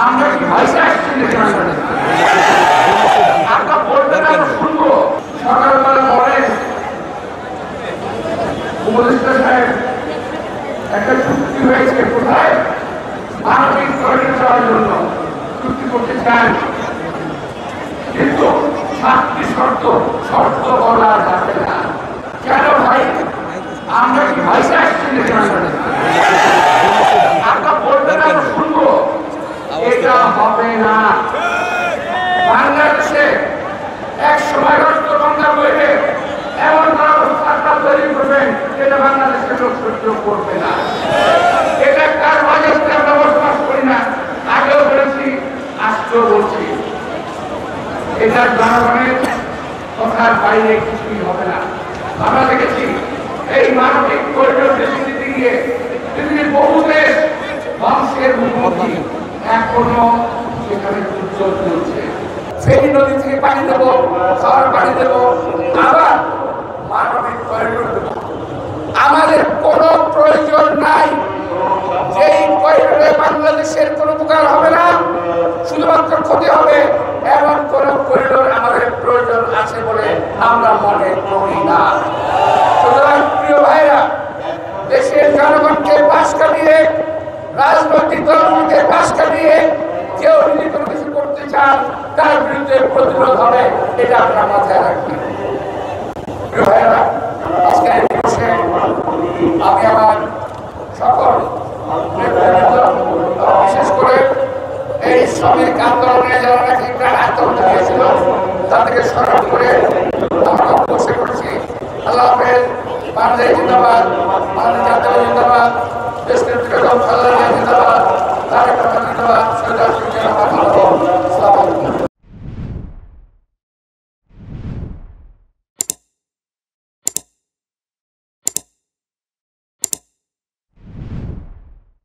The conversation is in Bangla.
আমরা কি ভাইসে আসছি আমরা বলবেন আমরা শুনবো। সকালবেলা বলেন উপদেষ্টা সাহেব একটা চুক্তি হয়েছে কোথায় মানবিক করিডোর যাওয়ার জন্য চুক্তি করতে চান, কিন্তু 7টি শর্ত বলা যাবে না। কেন ভাই? আমরা কি ভাইসে আসছি আমরা বলবেন আমরা শুনবো। এটা হবে না। বাংলাদেশে এক সময় রক্তগঙ্গা বইবে এমন ব্যবস্থা তৈরি করবেন যেটা বাংলাদেশের লোক সহ্য করবে না। এটা কার রাজত্বে আমরা বসবাস করি না, আগেও বলেছি আজকেও বলছি। এটা জনগণের কথার বাইরে কিছুই হবে না। আমরা দেখেছি এই মানবিক করিডোর দিতে গিয়ে পৃথিবীর বহু দেশ ধ্বংসের মুখোমুখি, এখনো সেখানে যুদ্ধ চলছে। ফেনী নদী থেকে পানি দেবো, খাওয়ার পানি দেবো, আবার মানবিক করিডোর দেবো। আমাদের কোনো প্রয়োজন নাই যেই করিডোরে বাংলাদেশের কোনো উপকার হবে না, শুধুমাত্র ক্ষতি হবে এমন কোন করিডোর আমাদের প্রয়োজন আছে বলে আমরা মনে করি না। সুতরাং প্রিয় ভাইরা, দেশের জনগণকে পাশ কাটিয়ে, রাজনৈতিক দলগুলোকে পাশ কাটিয়ে কেউ যদি কোনো কিছু করতে চান তার বিরুদ্ধে প্রতিরোধ হবে, এটা আপনার মাথায় রাখবেন। প্রিয় ভাইরা, আজকে আমি আমার সকল বিশেষ করে এই শ্রমিক আন্দোলনে যারা নাকি আত্মহত্যা দিয়েছিল তাদেরকে স্মরণ করে আমরা বসে করছি। আল্লাহ হাফেজ। বাংলাদেশ জিন্দাবাদ, বাংলাদেশ জাতীয় জিন্দাবাদ, দেশ নেত্রী বেগম খালেদা জিয়া জিন্দাবাদ, তারেক রহমান জিন্দাবাদ।